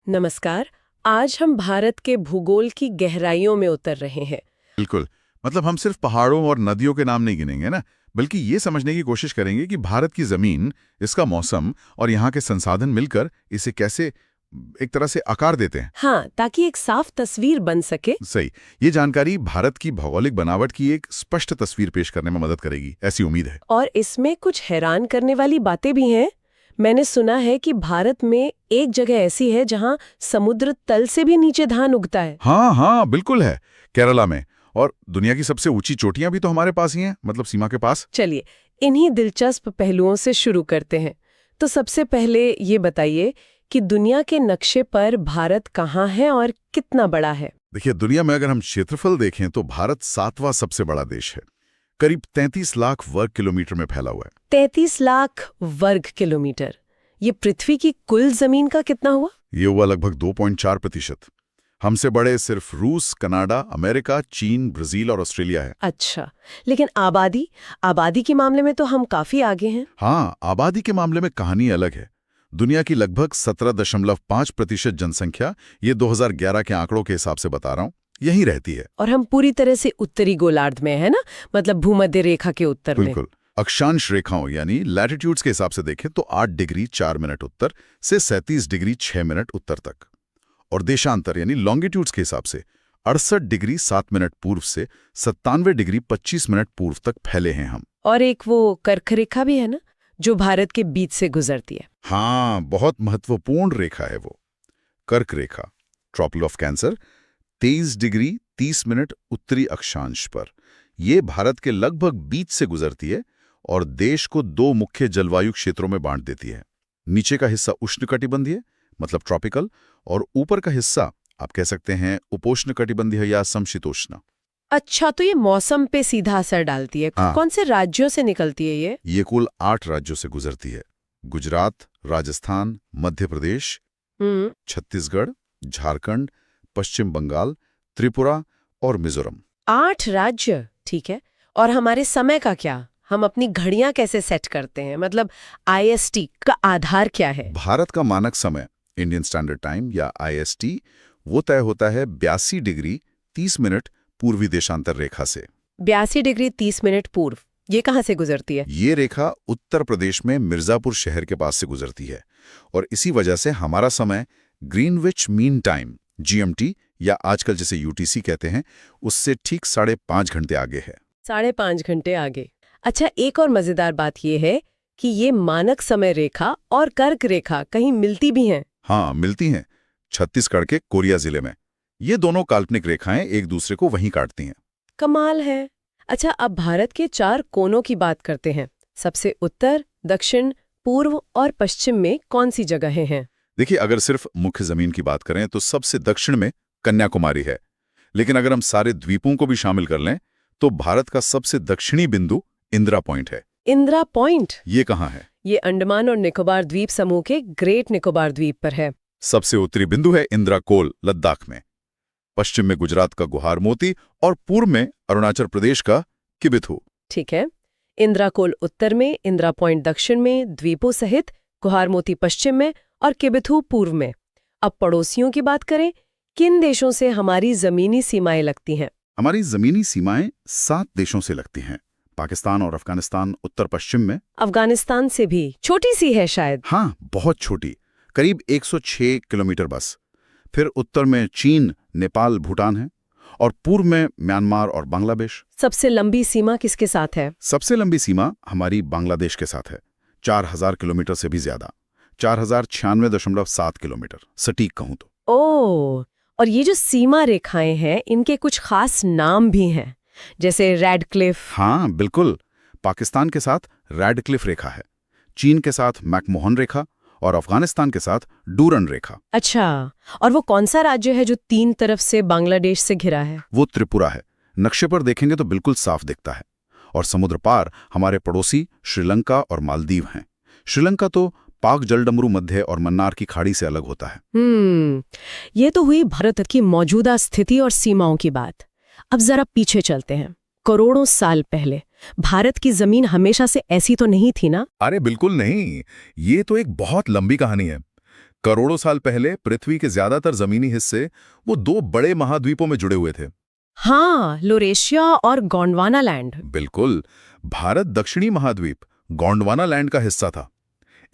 नमस्कार। आज हम भारत के भूगोल की गहराइयों में उतर रहे हैं। बिल्कुल। मतलब हम सिर्फ पहाड़ों और नदियों के नाम नहीं गिनेंगे ना, बल्कि ये समझने की कोशिश करेंगे कि भारत की जमीन, इसका मौसम और यहाँ के संसाधन मिलकर इसे कैसे एक तरह से आकार देते हैं। हाँ, ताकि एक साफ तस्वीर बन सके। सही। ये जानकारी भारत की भौगोलिक बनावट की एक स्पष्ट तस्वीर पेश करने में मदद करेगी, ऐसी उम्मीद है। और इसमें कुछ हैरान करने वाली बातें भी हैं। मैंने सुना है कि भारत में एक जगह ऐसी है जहाँ समुद्र तल से भी नीचे धान उगता है। हाँ हाँ, बिल्कुल है, केरला में। और दुनिया की सबसे ऊंची चोटियां भी तो हमारे पास ही हैं, मतलब सीमा के पास। चलिए, इन्हीं दिलचस्प पहलुओं से शुरू करते हैं। तो सबसे पहले ये बताइए कि दुनिया के नक्शे पर भारत कहाँ है और कितना बड़ा है। देखिए, दुनिया में अगर हम क्षेत्रफल देखें तो भारत 7वां सबसे बड़ा देश है। करीब 33 लाख वर्ग किलोमीटर में फैला हुआ है। 33 लाख वर्ग किलोमीटर। ये पृथ्वी की कुल जमीन का कितना हुआ? ये हुआ लगभग 2.4%। हमसे बड़े सिर्फ रूस, कनाडा, अमेरिका, चीन, ब्राजील और ऑस्ट्रेलिया है। अच्छा, लेकिन आबादी के मामले में तो हम काफी आगे हैं। हाँ, आबादी के मामले में कहानी अलग है। दुनिया की लगभग 17.5% जनसंख्या, ये 2011 के आंकड़ों के हिसाब से बता रहा हूँ, यहीं रहती है। और हम पूरी तरह से उत्तरी गोलार्ध में है ना, मतलब भूमध्य रेखा के उत्तर में। बिल्कुल। अक्षांश रेखाओं यानी लैटिट्यूड्स के हिसाब से देखें तो 8 डिग्री 4 मिनट उत्तर से 37 डिग्री 6 मिनट उत्तर तक। और देशांतर यानी लॉन्गिट्यूड्स के हिसाब से 68 डिग्री 7 मिनट पूर्व से 97 डिग्री 25 मिनट पूर्व तक फैले हैं हम। और एक वो कर्क रेखा भी है ना, जो भारत के बीच से गुजरती है। हाँ, बहुत महत्वपूर्ण रेखा है वो। कर्क रेखा, tropic of cancer, 23 degree 30 minute उत्तरी अक्षांश पर। ये भारत के लगभग बीच से गुजरती है और देश को 2 मुख्य जलवायु क्षेत्रों में बांट देती है। नीचे का हिस्सा उष्णकटिबंधीय, मतलब ट्रॉपिकल, और ऊपर का हिस्सा आप कह सकते हैं उपोष्णकटिबंधीय या समशीतोष्ण। अच्छा, तो ये मौसम पे सीधा असर डालती है। हाँ। कौन से राज्यों से निकलती है ये? ये कुल 8 राज्यों से गुजरती है। गुजरात, राजस्थान, मध्य प्रदेश, छत्तीसगढ़, झारखंड, पश्चिम बंगाल, त्रिपुरा और मिजोरम। 8 राज्य, ठीक है। और हमारे समय का क्या? हम अपनी घड़ियां कैसे सेट करते हैं? मतलब IST का आधार क्या है? भारत का मानक समय, इंडियन स्टैंडर्ड टाइम या IST, वो तय होता है 82 डिग्री 30 मिनट पूर्वी देशांतर रेखा से। 82 डिग्री 30 मिनट पूर्व। ये कहाँ से गुजरती है? ये रेखा उत्तर प्रदेश में मिर्जापुर शहर के पास से गुजरती है। और इसी वजह से हमारा समय ग्रीनविच मीन टाइम, GMT, या आजकल जिसे UTC कहते हैं, उससे ठीक 5.5 घंटे आगे है। 5.5 घंटे आगे। अच्छा, एक और मजेदार बात यह है कि ये मानक समय रेखा और कर्क रेखा कहीं मिलती भी हैं। हाँ, मिलती हैं। छत्तीसगढ़ के कोरिया जिले में। ये दोनों काल्पनिक रेखाएं एक दूसरे को वहीं काटती हैं। कमाल है। अच्छा, अब भारत के 4 कोनों की बात करते हैं। सबसे उत्तर, दक्षिण, पूर्व और पश्चिम में कौन सी जगहें हैं? देखिए, अगर सिर्फ मुख्य जमीन की बात करें तो सबसे दक्षिण में कन्याकुमारी है। लेकिन अगर हम सारे द्वीपों को भी शामिल कर लें तो भारत का सबसे दक्षिणी बिंदु इंदिरा पॉइंट है। इंदिरा पॉइंट? ये कहाँ है? ये अंडमान और निकोबार द्वीप समूह के ग्रेट निकोबार द्वीप पर है। सबसे उत्तरी बिंदु है इंदिरा कोल, लद्दाख में। पश्चिम में गुजरात का गुहार मोती और पूर्व में अरुणाचल प्रदेश का किबिथु। ठीक है। इंदिरा कोल उत्तर में, इंदिरा पॉइंट दक्षिण में, द्वीपों सहित गुहार मोती पश्चिम में और किबिथु पूर्व में। अब पड़ोसियों की बात करें, किन देशों से हमारी जमीनी सीमाएं लगती हैं? हमारी जमीनी सीमाएं 7 देशों से लगती हैं। पाकिस्तान और अफगानिस्तान उत्तर पश्चिम में। अफगानिस्तान से भी छोटी सी है शायद। हाँ, बहुत छोटी, करीब 106 किलोमीटर बस। फिर उत्तर में चीन, नेपाल, भूटान है। और पूर्व में म्यांमार और बांग्लादेश। सबसे लंबी सीमा किसके साथ है? सबसे लंबी सीमा हमारी बांग्लादेश के साथ है, 4000 किलोमीटर से भी ज्यादा, 4096.7 किलोमीटर सटीक कहूं तो। ओह, और ये जो सीमा रेखाएं हैं, इनके कुछ खास नाम भी हैं, जैसे रेडक्लिफ। हाँ, बिल्कुल। पाकिस्तान के साथ रेडक्लिफ रेखा है, चीन के साथ मैकमोहन रेखा और अफगानिस्तान के साथ डूरन रेखा। अच्छा, और वो कौन सा राज्य है जो 3 तरफ से बांग्लादेश से घिरा है? वो त्रिपुरा है। नक्शे पर देखेंगे तो बिल्कुल साफ दिखता है। और समुद्र पार हमारे पड़ोसी श्रीलंका और मालदीव हैं। श्रीलंका तो पाक जलडमरू मध्य और मन्नार की खाड़ी से अलग होता है। ये तो हुई भारत की मौजूदा स्थिति और सीमाओं की बात। अब जरा पीछे चलते हैं। करोड़ों साल पहले भारत की जमीन हमेशा से ऐसी तो नहीं थी ना? अरे बिल्कुल नहीं, ये तो एक बहुत लंबी कहानी है। करोड़ों साल पहले पृथ्वी के ज्यादातर जमीनी हिस्से वो दो बड़े महाद्वीपों में जुड़े हुए थे। हाँ, लोरेशिया और गोंडवाना लैंड। बिल्कुल। भारत दक्षिणी महाद्वीप गोंडवाना लैंड का हिस्सा था।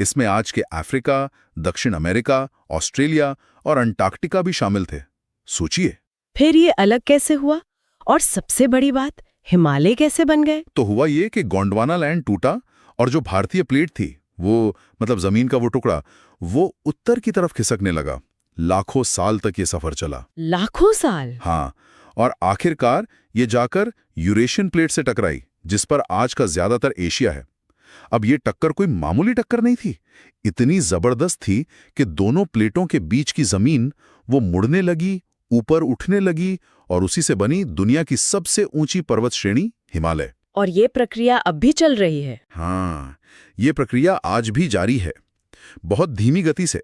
इसमें आज के अफ्रीका, दक्षिण अमेरिका, ऑस्ट्रेलिया और अंटार्कटिका भी शामिल थे। सोचिए। फिर ये अलग कैसे हुआ? और सबसे बड़ी बात, हिमालय कैसे बन गए? तो हुआ ये कि गोंडवाना लैंड टूटा और जो भारतीय प्लेट थी, वो मतलब जमीन का वो टुकड़ा, वो उत्तर की तरफ खिसकने लगा। लाखों साल तक ये सफर चला। लाखों साल? हाँ, और आखिरकार ये जाकर यूरेशियन प्लेट से टकराई, जिस पर आज का ज्यादातर एशिया है। अब ये टक्कर कोई मामूली टक्कर नहीं थी, इतनी जबरदस्त थी कि दोनों प्लेटों के बीच की जमीन वो मुड़ने लगी, ऊपर उठने लगी और उसी से बनी दुनिया की सबसे ऊंची पर्वत श्रेणी हिमालय। और ये प्रक्रिया अब भी चल रही है? हाँ, ये प्रक्रिया आज भी जारी है, बहुत धीमी गति से।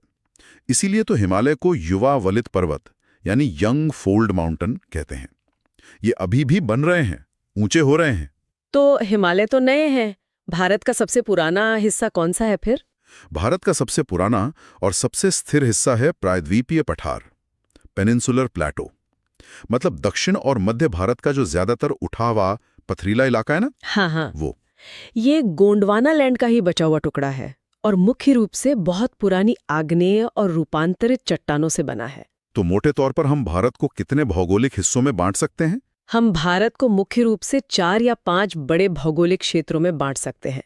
इसीलिए तो हिमालय को युवा वलित पर्वत यानी यंग फोल्ड माउंटेन कहते हैं। ये अभी भी बन रहे हैं, ऊंचे हो रहे हैं। तो हिमालय तो नए हैं, भारत का सबसे पुराना हिस्सा कौन सा है फिर? भारत का सबसे पुराना और सबसे स्थिर हिस्सा है प्रायद्वीपीय पठार, पेनिनसुलर प्लेटो। मतलब दक्षिण और मध्य भारत का जो ज्यादातर उठा हुआ पथरीला इलाका है ना, हाँ हाँ, वो। ये गोंडवाना लैंड का ही बचा हुआ टुकड़ा है और मुख्य रूप से बहुत पुरानी आग्नेय और रूपांतरित चट्टानों से बना है। तो मोटे तौर पर हम भारत को कितने भौगोलिक हिस्सों में बांट सकते हैं? हम भारत को मुख्य रूप से 4 या 5 बड़े भौगोलिक क्षेत्रों में बांट सकते हैं।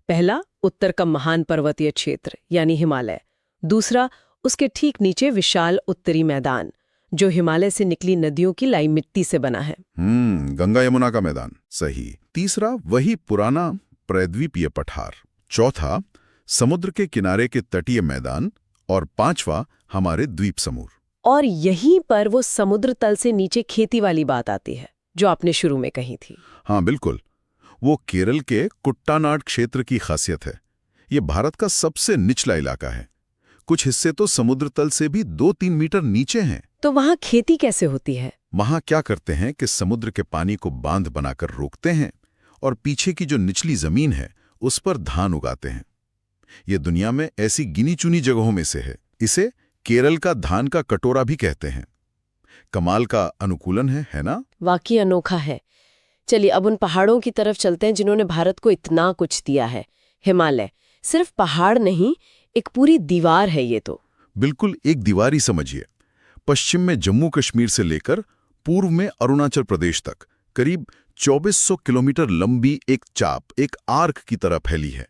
पहला, उत्तर का महान पर्वतीय क्षेत्र यानी हिमालय। दूसरा, उसके ठीक नीचे विशाल उत्तरी मैदान जो हिमालय से निकली नदियों की लाई मिट्टी से बना है। गंगा यमुना का मैदान, सही। तीसरा, वही पुराना प्रायद्वीपीय पठार। चौथा, समुद्र के किनारे के तटीय मैदान। और पांचवा, हमारे द्वीप समूह। और यहीं पर वो समुद्र तल से नीचे खेती वाली बात आती है जो आपने शुरू में कही थी। हाँ बिल्कुल, वो केरल के कुट्टानाड क्षेत्र की खासियत है। ये भारत का सबसे निचला इलाका है, कुछ हिस्से तो समुद्र तल से भी 2-3 मीटर नीचे हैं। तो वहाँ खेती कैसे होती है? वहाँ क्या करते हैं कि समुद्र के पानी को बांध बनाकर रोकते हैं और पीछे की जो निचली जमीन है उस पर धान उगाते हैं। ये दुनिया में ऐसी गिनी चुनी जगहों में से है। इसे केरल का धान का कटोरा भी कहते हैं। कमाल का अनुकूलन है ना? वाकई अनोखा है। चलिए अब उन पहाड़ों की तरफ चलते हैं जिन्होंने भारत को इतना कुछ दिया है। हिमालय सिर्फ पहाड़ नहीं, एक पूरी दीवार है ये तो। बिल्कुल, एक दीवार ही समझिए। पश्चिम में जम्मू कश्मीर से लेकर पूर्व में अरुणाचल प्रदेश तक करीब 2400 किलोमीटर लंबी एक चाप, एक आर्क की तरह फैली है।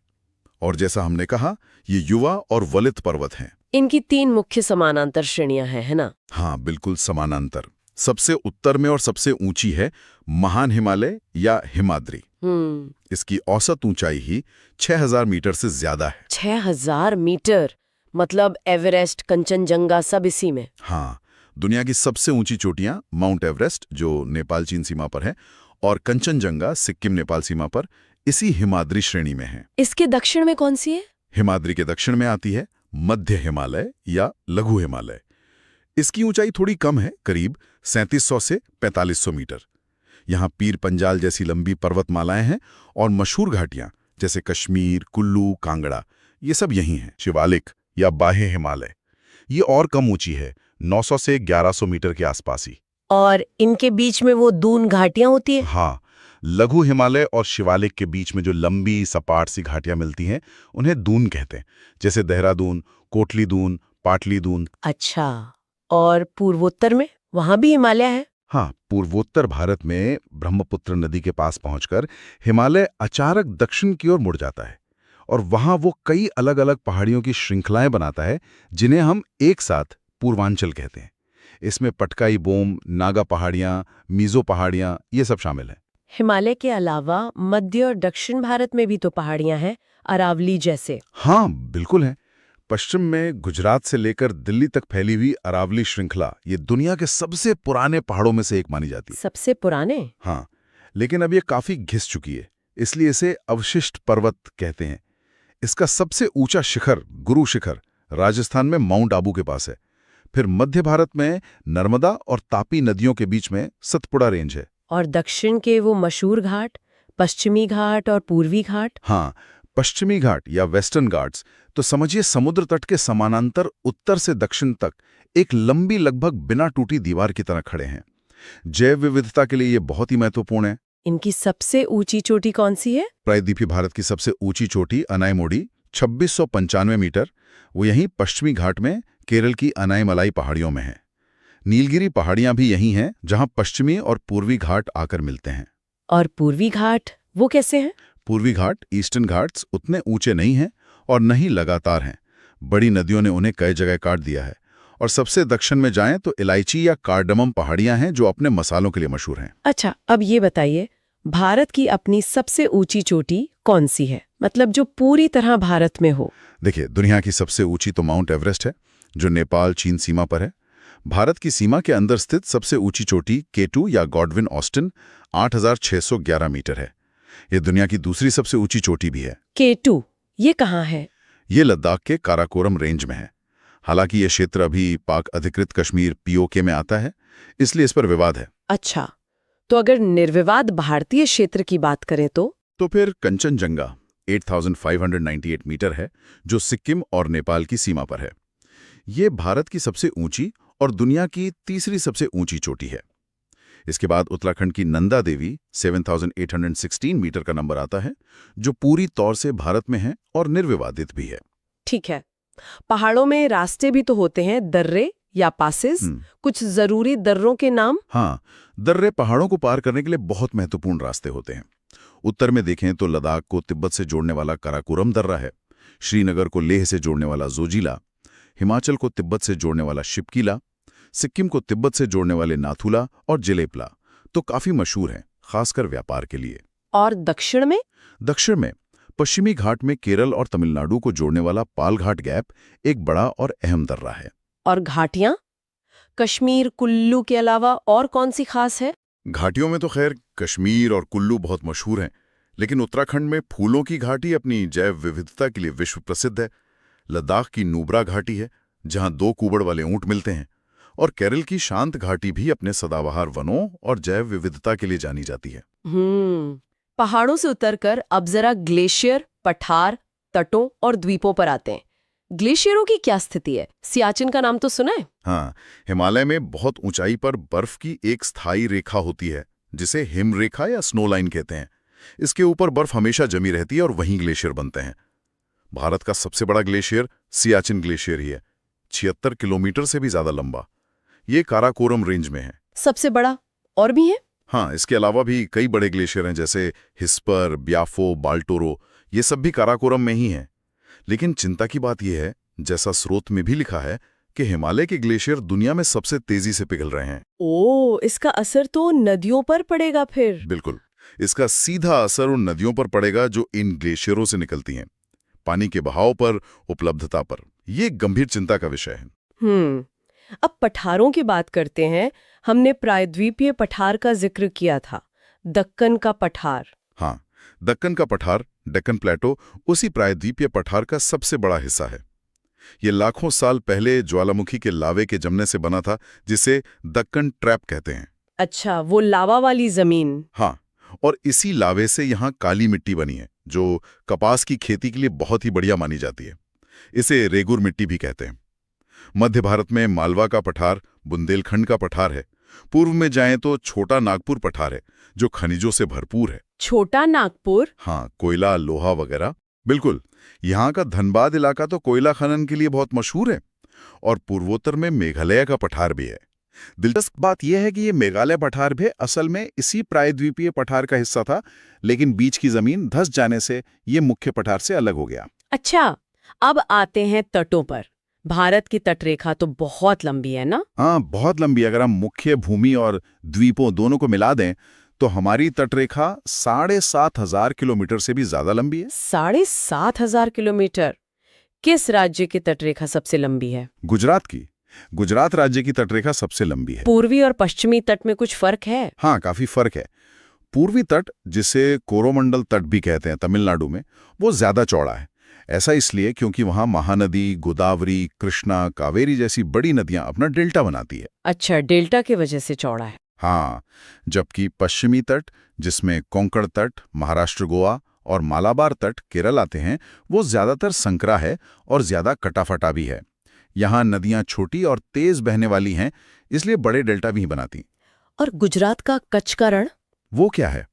और जैसा हमने कहा, ये युवा और वलित पर्वत हैं। इनकी 3 मुख्य समानांतर श्रेणियां हैं, है ना? हाँ बिल्कुल समानांतर। सबसे उत्तर में और सबसे ऊंची है महान हिमालय या हिमाद्री। इसकी औसत ऊंचाई ही 6000 मीटर से ज्यादा है। 6000 मीटर? मतलब एवरेस्ट, कंचनजंगा सब इसी में? हाँ, दुनिया की सबसे ऊंची चोटियां माउंट एवरेस्ट जो नेपाल चीन सीमा पर है और कंचनजंगा सिक्किम नेपाल सीमा पर इसी हिमाद्री श्रेणी में है। इसके दक्षिण में कौन सी है? हिमाद्री के दक्षिण में आती है मध्य हिमालय या लघु हिमालय। इसकी ऊंचाई थोड़ी कम है, करीब 3700 से 4500 मीटर। यहाँ पीर पंजाल जैसी लंबी पर्वतमालाएं हैं और मशहूर घाटियां जैसे कश्मीर, कुल्लू, कांगड़ा, ये सब यही हैं। शिवालिक या बाह्य हिमालय ये और कम ऊंची है, 900 से 1100 मीटर के आसपास ही। और इनके बीच में वो दून घाटियां होती है? हाँ, लघु हिमालय और शिवालिक के बीच में जो लंबी सपाट सी घाटियां मिलती हैं उन्हें दून कहते हैं, जैसे देहरादून, कोटली दून, पाटली दून। अच्छा, और पूर्वोत्तर में वहां भी हिमालय है? हाँ, पूर्वोत्तर भारत में ब्रह्मपुत्र नदी के पास पहुंचकर हिमालय अचानक दक्षिण की ओर मुड़ जाता है और वहां वो कई अलग अलग पहाड़ियों की श्रृंखलाएं बनाता है जिन्हें हम एक साथ पूर्वांचल कहते हैं। इसमें पटकाई बोम, नागा पहाड़ियां, मीजो पहाड़ियां, ये सब शामिल हैं। हिमालय के अलावा मध्य और दक्षिण भारत में भी तो पहाड़ियां हैं, अरावली जैसे। हाँ बिल्कुल है। पश्चिम में गुजरात से लेकर दिल्ली तक फैली हुई अरावली श्रृंखला ये दुनिया के सबसे पुराने पहाड़ों में से एक मानी जाती है। सबसे पुराने? हाँ, लेकिन अब ये काफी घिस चुकी है, इसलिए इसे अवशिष्ट पर्वत कहते हैं। इसका सबसे ऊंचा शिखर गुरु शिखर राजस्थान में माउंट आबू के पास है। फिर मध्य भारत में नर्मदा और तापी नदियों के बीच में सतपुड़ा रेंज है। और दक्षिण के वो मशहूर घाट, पश्चिमी घाट और पूर्वी घाट? हाँ, पश्चिमी घाट या वेस्टर्न घाट्स तो समझिए समुद्र तट के समानांतर उत्तर से दक्षिण तक एक लंबी लगभग बिना टूटी दीवार की तरह खड़े हैं। जैव विविधता के लिए ये बहुत ही महत्वपूर्ण है। इनकी सबसे ऊंची चोटी कौन सी है? प्रायद्वीपीय भारत की सबसे ऊंची चोटी अनायमोडी 2695 मीटर, वो यहीं पश्चिमी घाट में केरल की अनायमलाई पहाड़ियों में है। नीलगिरी पहाड़ियां भी यहीं हैं जहां पश्चिमी और पूर्वी घाट आकर मिलते हैं। और पूर्वी घाट वो कैसे हैं? पूर्वी घाट ईस्टर्न घाट्स उतने ऊंचे नहीं हैं और न ही लगातार हैं। बड़ी नदियों ने उन्हें कई जगह काट दिया है। और सबसे दक्षिण में जाएं तो इलायची या कार्डमम पहाड़ियां हैं जो अपने मसालों के लिए मशहूर हैं। अच्छा, अब ये बताइए, भारत की अपनी सबसे ऊंची चोटी कौन सी है? मतलब जो पूरी तरह भारत में हो। देखिए, दुनिया की सबसे ऊंची तो माउंट एवरेस्ट है, जो नेपाल चीन सीमा पर है। भारत की सीमा के अंदर स्थित सबसे ऊंची चोटी K2 या गॉडविन ऑस्टिन 8611 मीटर है। यह दुनिया की दूसरी सबसे ऊंची चोटी भी है। K2 ये कहाँ है? ये लद्दाख के काराकोरम रेंज में है। हालांकि ये क्षेत्र अभी पाक अधिकृत कश्मीर POK में आता है, इसलिए इस पर विवाद है। अच्छा, तो अगर निर्विवाद भारतीय क्षेत्र की बात करें तो फिर कंचनजंगा 8598 मीटर है, जो सिक्किम और नेपाल की सीमा पर है। ये भारत की सबसे ऊंची और दुनिया की तीसरी सबसे ऊंची चोटी है। इसके बाद उत्तराखंड की नंदा देवी 7816 मीटर का नंबर आता है, जो पूरी तौर से भारत में है और निर्विवादित भी है। ठीक है। पहाड़ों में रास्ते भी तो होते हैं, दर्रे या पासेस। कुछ जरूरी दर्रों के नाम? हाँ, दर्रे पहाड़ों को पार करने के लिए बहुत महत्वपूर्ण रास्ते होते हैं। उत्तर में देखें तो लद्दाख को तिब्बत से जोड़ने वाला काराकोरम दर्रा है, श्रीनगर को लेह से जोड़ने वाला जोजिला, हिमाचल को तिब्बत से जोड़ने वाला शिपकीला, सिक्किम को तिब्बत से जोड़ने वाले नाथुला और जिलेपला तो काफी मशहूर हैं, खासकर व्यापार के लिए। और दक्षिण में? दक्षिण में पश्चिमी घाट में केरल और तमिलनाडु को जोड़ने वाला पालघाट गैप एक बड़ा और अहम दर्रा है। और घाटियां? कश्मीर, कुल्लू के अलावा और कौन सी खास है? घाटियों में तो खैर कश्मीर और कुल्लू बहुत मशहूर हैं, लेकिन उत्तराखंड में फूलों की घाटी अपनी जैव विविधता के लिए विश्व प्रसिद्ध है। लद्दाख की नुब्रा घाटी है, जहां 2 कुबड़ वाले ऊंट मिलते हैं। और केरल की शांत घाटी भी अपने सदाबहार वनों और जैव विविधता के लिए जानी जाती है। पहाड़ों से उतरकर अब जरा ग्लेशियर, पठार, तटों और द्वीपों पर आते हैं। ग्लेशियरों की क्या स्थिति है? सियाचिन का नाम तो सुना है? हाँ, हिमालय में बहुत ऊंचाई पर बर्फ की एक स्थायी रेखा होती है, जिसे हिम रेखा या स्नो लाइन कहते हैं। इसके ऊपर बर्फ हमेशा जमी रहती है और वहीं ग्लेशियर बनते हैं। भारत का सबसे बड़ा ग्लेशियर सियाचिन ग्लेशियर ही है, 76 किलोमीटर से भी ज्यादा लंबा। ये काराकोरम रेंज में है। सबसे बड़ा और भी है? हाँ, इसके अलावा भी कई बड़े ग्लेशियर हैं, जैसे हिस्पर, ब्याफो, बाल्टोरो, ये सब भी काराकोरम में ही हैं। लेकिन चिंता की बात यह है, जैसा स्रोत में भी लिखा है, कि हिमालय के ग्लेशियर दुनिया में सबसे तेजी से पिघल रहे हैं। इसका असर तो नदियों पर पड़ेगा फिर? बिल्कुल, इसका सीधा असर उन नदियों पर पड़ेगा जो इन ग्लेशियरों से निकलती हैं, पानी के बहाव पर, उपलब्धता पर। ये गंभीर चिंता का विषय है। अब पठारों की बात करते हैं। हमने प्रायद्वीपीय पठार का जिक्र किया था, दक्कन का पठार। हाँ, दक्कन का पठार, डेक्कन प्लेटो, उसी प्रायद्वीपीय पठार का सबसे बड़ा हिस्सा है। ये लाखों साल पहले ज्वालामुखी के लावे के जमने से बना था, जिसे दक्कन ट्रैप कहते हैं। अच्छा, वो लावा वाली जमीन। हाँ, और इसी लावे से यहाँ काली मिट्टी बनी है, जो कपास की खेती के लिए बहुत ही बढ़िया मानी जाती है। इसे रेगुर मिट्टी भी कहते हैं। मध्य भारत में मालवा का पठार बुंदेलखंड का पठार है। पूर्व में जाएं तो छोटा नागपुर पठार है, जो खनिजों से भरपूर है। छोटा नागपुर? हाँ, कोयला, लोहा वगैरह। बिल्कुल, यहाँ का धनबाद इलाका तो कोयला खनन के लिए बहुत मशहूर है। और पूर्वोत्तर में मेघालय का पठार भी है। दिलचस्प बात यह है कि ये मेघालय पठार भी असल में इसी प्रायद्वीपीय पठार का हिस्सा था, लेकिन बीच की जमीन धंस जाने से ये मुख्य पठार से अलग हो गया। अच्छा, अब आते हैं तटों पर। भारत की तटरेखा तो बहुत लंबी है ना? हाँ, बहुत लंबी। अगर हम मुख्य भूमि और द्वीपों दोनों को मिला दें तो हमारी तटरेखा 7,500 किलोमीटर से भी ज्यादा लंबी है। 7,500 किलोमीटर? किस राज्य की तटरेखा सबसे लंबी है? गुजरात की। गुजरात राज्य की तटरेखा सबसे लंबी है। पूर्वी और पश्चिमी तट में कुछ फर्क है? हाँ, काफी फर्क है। पूर्वी तट, जिसे कोरोमंडल तट भी कहते हैं तमिलनाडु में, वो ज्यादा चौड़ा है। ऐसा इसलिए क्योंकि वहां महानदी, गोदावरी, कृष्णा, कावेरी जैसी बड़ी नदियां अपना डेल्टा बनाती है। अच्छा, डेल्टा की वजह से चौड़ा है। हाँ, जबकि पश्चिमी तट, जिसमें कोंकण तट, महाराष्ट्र, गोवा और मालाबार तट केरल आते हैं वो ज्यादातर संकरा है और ज्यादा कटाफटा भी है। यहाँ नदियां छोटी और तेज बहने वाली हैं, इसलिए बड़े डेल्टा भी बनाती। और गुजरात का कच्छ का रण? वो क्या है?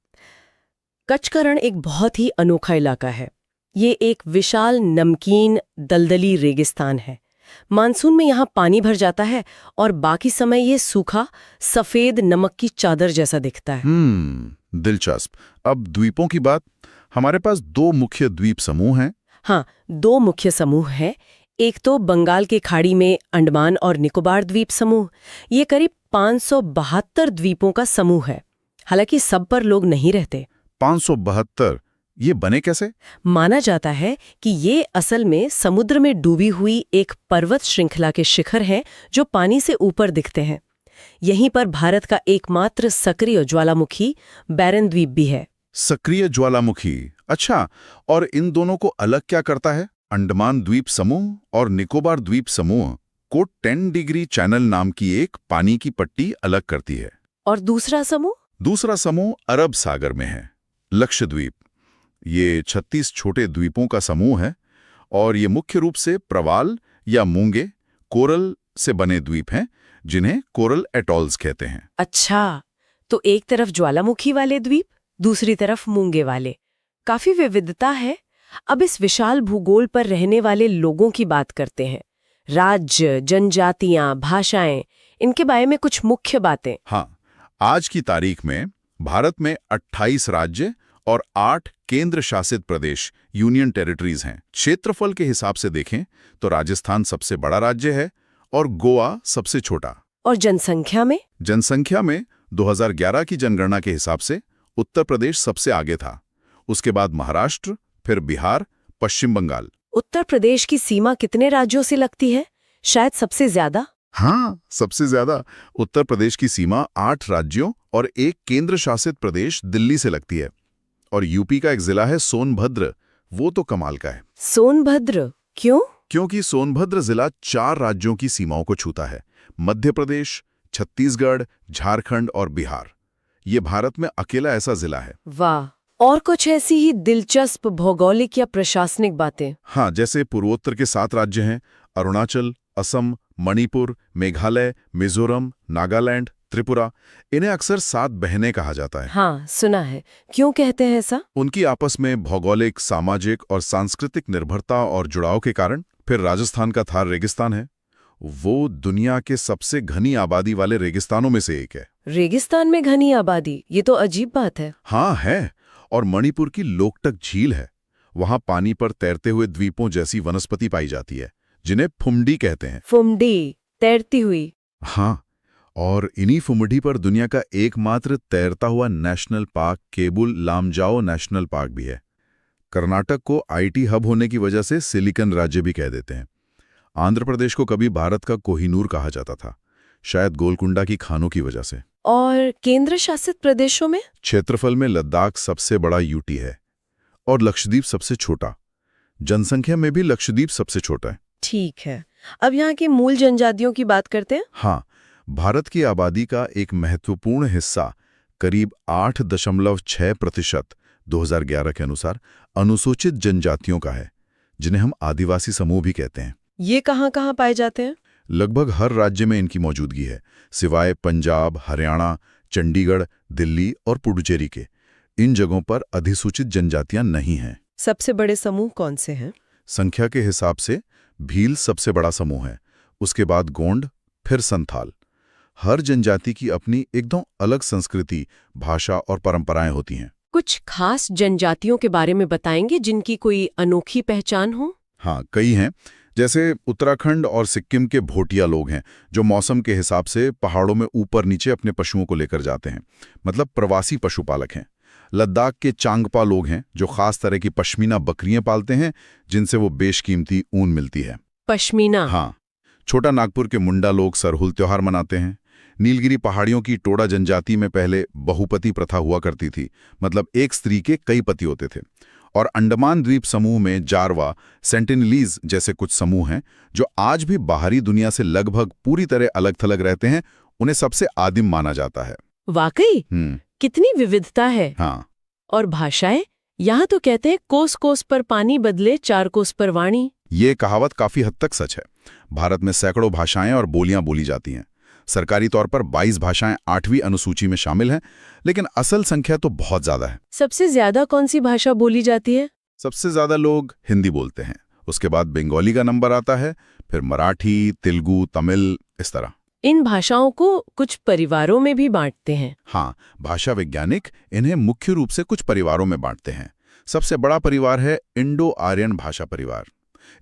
कच्छ का रण एक बहुत ही अनोखा इलाका है। ये एक विशाल नमकीन दलदली रेगिस्तान है। मानसून में यहाँ पानी भर जाता है और बाकी समय ये सूखा सफेद नमक की चादर जैसा दिखता है। दिलचस्प। अब द्वीपों की बात। हमारे पास 2 मुख्य द्वीप समूह हैं। हाँ, 2 मुख्य समूह हैं। एक तो बंगाल के खाड़ी में अंडमान और निकोबार द्वीप समूह। ये करीब 572 द्वीपों का समूह है। हालांकि सब पर लोग नहीं रहते। 572? ये बने कैसे? माना जाता है कि ये असल में समुद्र में डूबी हुई एक पर्वत श्रृंखला के शिखर हैं जो पानी से ऊपर दिखते हैं। यहीं पर भारत का एकमात्र सक्रिय ज्वालामुखी बैरन द्वीप भी है। सक्रिय ज्वालामुखी? अच्छा, और इन दोनों को अलग क्या करता है? अंडमान द्वीप समूह और निकोबार द्वीप समूह को 10 डिग्री चैनल नाम की एक पानी की पट्टी अलग करती है। और दूसरा समूह? दूसरा समूह अरब सागर में है, लक्षद्वीप। ये 36 छोटे द्वीपों का समूह है और ये मुख्य रूप से प्रवाल या मूंगे, कोरल से बने द्वीप हैं, जिन्हें कोरल एटॉल्स कहते हैं। अच्छा, तो एक तरफ ज्वालामुखी वाले द्वीप, दूसरी तरफ मूंगे वाले। काफी विविधता है। अब इस विशाल भूगोल पर रहने वाले लोगों की बात करते हैं। राज्य, जनजातियां, भाषाएं, इनके बारे में कुछ मुख्य बातें। हाँ, आज की तारीख में भारत में 28 राज्य और 8 केंद्र शासित प्रदेश यूनियन टेरिटरीज हैं। क्षेत्रफल के हिसाब से देखें तो राजस्थान सबसे बड़ा राज्य है और गोवा सबसे छोटा। और जनसंख्या में? जनसंख्या में 2011 की जनगणना के हिसाब से उत्तर प्रदेश सबसे आगे था, उसके बाद महाराष्ट्र, फिर बिहार, पश्चिम बंगाल। उत्तर प्रदेश की सीमा कितने राज्यों से लगती है? शायद सबसे ज्यादा। हाँ, सबसे ज्यादा। उत्तर प्रदेश की सीमा 8 राज्यों और एक केंद्र शासित प्रदेश दिल्ली से लगती है। और यूपी का एक जिला है सोनभद्र, वो तो कमाल का है। सोनभद्र क्यों? क्योंकि सोनभद्र जिला 4 राज्यों की सीमाओं को छूता है, मध्य प्रदेश, छत्तीसगढ़, झारखंड और बिहार। ये भारत में अकेला ऐसा जिला है। वाह, और कुछ ऐसी ही दिलचस्प भौगोलिक या प्रशासनिक बातें? हाँ, जैसे पूर्वोत्तर के 7 राज्य हैं, अरुणाचल, असम, मणिपुर, मेघालय, मिजोरम, नागालैंड, त्रिपुरा। इन्हें अक्सर 7 बहनें कहा जाता है। हाँ, सुना है। क्यों कहते हैं ऐसा? उनकी आपस में भौगोलिक, सामाजिक और सांस्कृतिक निर्भरता और जुड़ाव के कारण। फिर राजस्थान का थार रेगिस्तान है, वो दुनिया के सबसे घनी आबादी वाले रेगिस्तानों में से एक है। रेगिस्तान में घनी आबादी, ये तो अजीब बात है। हाँ है। और मणिपुर की लोकटक झील है, वहां पानी पर तैरते हुए द्वीपों जैसी वनस्पति पाई जाती है, जिन्हें फुमडी कहते हैं। फुमडी, तैरती हुई। हाँ, और इन्हीं फुमडी पर दुनिया का एकमात्र तैरता हुआ national park Keibul Lamjao national park भी है। कर्नाटक को आईटी हब होने की वजह से सिलिकन राज्य भी कह देते हैं। आंध्र प्रदेश को कभी भारत का कोहिनूर कहा जाता था, शायद गोलकुंडा की खानों की वजह से। और केंद्र शासित प्रदेशों में? क्षेत्रफल में लद्दाख सबसे बड़ा यूटी है और लक्षद्वीप सबसे छोटा। जनसंख्या में भी लक्षद्वीप सबसे छोटा है। ठीक है, अब यहाँ की मूल जनजातियों की बात करते हैं। हाँ, भारत की आबादी का एक महत्वपूर्ण हिस्सा, करीब 8.6% 2011 के अनुसार अनुसूचित जनजातियों का है, जिन्हें हम आदिवासी समूह भी कहते हैं। ये कहाँ-कहाँ पाए जाते हैं? लगभग हर राज्य में इनकी मौजूदगी है, सिवाय पंजाब, हरियाणा, चंडीगढ़, दिल्ली और पुडुचेरी के। इन जगहों पर अधिसूचित जनजातियां नहीं हैं। सबसे बड़े समूह कौन से हैं? संख्या के हिसाब से भील सबसे बड़ा समूह है, उसके बाद गोंड, फिर संथाल। हर जनजाति की अपनी एकदम अलग संस्कृति, भाषा और परंपराएं होती हैं। कुछ खास जनजातियों के बारे में बताएंगे जिनकी कोई अनोखी पहचान हो? हाँ, कई हैं। जैसे उत्तराखंड और सिक्किम के भोटिया लोग हैं, जो मौसम के हिसाब से पहाड़ों में ऊपर नीचे अपने पशुओं को लेकर जाते हैं, मतलब प्रवासी पशुपालक हैं। लद्दाख के चांगपा लोग हैं, जो खास तरह की पश्मीना बकरियां पालते हैं, जिनसे वो बेशकीमती ऊन मिलती है। पश्मीना? हाँ। छोटा नागपुर के मुंडा लोग सरहुल त्योहार मनाते हैं। नीलगिरी पहाड़ियों की टोडा जनजाति में पहले बहुपति प्रथा हुआ करती थी, मतलब एक स्त्री के कई पति होते थे। और अंडमान द्वीप समूह में जारवा, सेंटिनलीज जैसे कुछ समूह हैं, जो आज भी बाहरी दुनिया से लगभग पूरी तरह अलग थलग रहते हैं। उन्हें सबसे आदिम माना जाता है। वाकई? कितनी विविधता है। हाँ। और भाषाएं, यहाँ तो कहते हैं कोस कोस पर पानी बदले 4 कोस पर वाणी। ये कहावत काफी हद तक सच है। भारत में सैकड़ों भाषाएं और बोलियां बोली जाती हैं। सरकारी तौर पर 22 भाषाएं 8वीं अनुसूची में शामिल हैं, लेकिन असल संख्या तो बहुत ज्यादा है। सबसे ज्यादा कौन सी भाषा बोली जाती है? सबसे ज्यादा लोग हिंदी बोलते हैं, उसके बाद बंगाली का नंबर आता है, फिर मराठी, तेलुगु, तमिल, इस तरह। इन भाषाओं को कुछ परिवारों में भी बांटते हैं। हाँ, भाषा वैज्ञानिक इन्हें मुख्य रूप से कुछ परिवारों में बांटते हैं। सबसे बड़ा परिवार है इंडो आर्यन भाषा परिवार।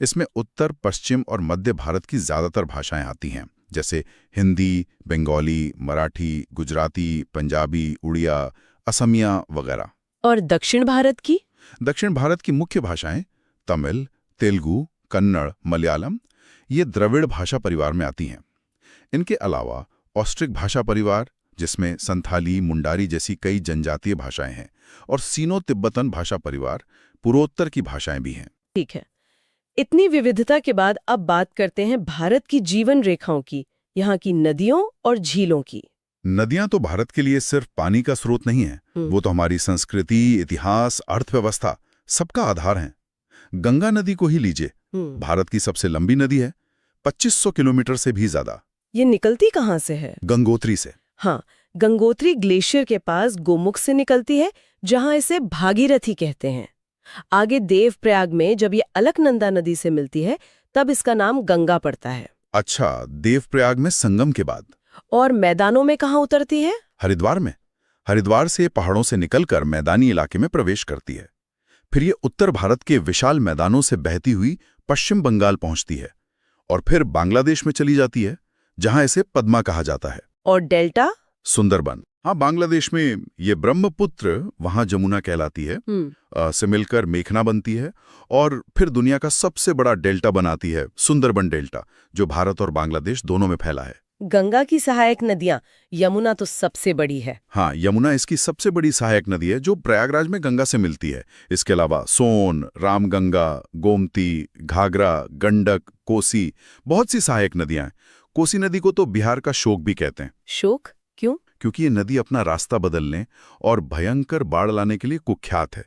इसमें उत्तर, पश्चिम और मध्य भारत की ज्यादातर भाषाएं आती हैं, जैसे हिंदी, बंगाली, मराठी, गुजराती, पंजाबी, उड़िया, असमिया वगैरह। और दक्षिण भारत की? दक्षिण भारत की मुख्य भाषाएं तमिल, तेलुगु, कन्नड़, मलयालम ये द्रविड़ भाषा परिवार में आती हैं। इनके अलावा ऑस्ट्रिक भाषा परिवार, जिसमें संथाली, मुंडारी जैसी कई जनजातीय भाषाएं हैं, और सीनो तिब्बतन भाषा परिवार, पूर्वोत्तर की भाषाएं भी हैं। ठीक है। इतनी विविधता के बाद अब बात करते हैं भारत की जीवन रेखाओं की, यहाँ की नदियों और झीलों की। नदियां तो भारत के लिए सिर्फ पानी का स्रोत नहीं है, वो तो हमारी संस्कृति, इतिहास, अर्थव्यवस्था सबका आधार हैं। गंगा नदी को ही लीजिए, भारत की सबसे लंबी नदी है, 2500 किलोमीटर से भी ज्यादा। ये निकलती कहाँ से है? गंगोत्री से। हाँ, गंगोत्री ग्लेशियर के पास गोमुख से निकलती है, जहाँ इसे भागीरथी कहते हैं। आगे देवप्रयाग में जब ये अलकनंदा नदी से मिलती है, तब इसका नाम गंगा पड़ता है। अच्छा, देवप्रयाग में संगम के बाद। और मैदानों में कहाँ उतरती है? हरिद्वार में। हरिद्वार से पहाड़ों से निकलकर मैदानी इलाके में प्रवेश करती है। फिर ये उत्तर भारत के विशाल मैदानों से बहती हुई पश्चिम बंगाल पहुंचती है और फिर बांग्लादेश में चली जाती है, जहां इसे पद्मा कहा जाता है। और डेल्टा? सुंदरबन। हाँ, बांग्लादेश में ये ब्रह्मपुत्र वहां जमुना कहलाती है, से मिलकर मेघना बनती है और फिर दुनिया का सबसे बड़ा डेल्टा बनाती है, सुंदरबन डेल्टा, जो भारत और बांग्लादेश दोनों में फैला है। गंगा की सहायक नदियां, यमुना तो सबसे बड़ी है। हाँ, यमुना इसकी सबसे बड़ी सहायक नदी है, जो प्रयागराज में गंगा से मिलती है। इसके अलावा सोन, रामगंगा, गोमती, घाघरा, गंडक, कोसी, बहुत सी सहायक नदियां हैं। कोसी नदी को तो बिहार का शोक भी कहते हैं। शोक क्यों? क्योंकि ये नदी अपना रास्ता बदलने और भयंकर बाढ़ लाने के लिए कुख्यात है।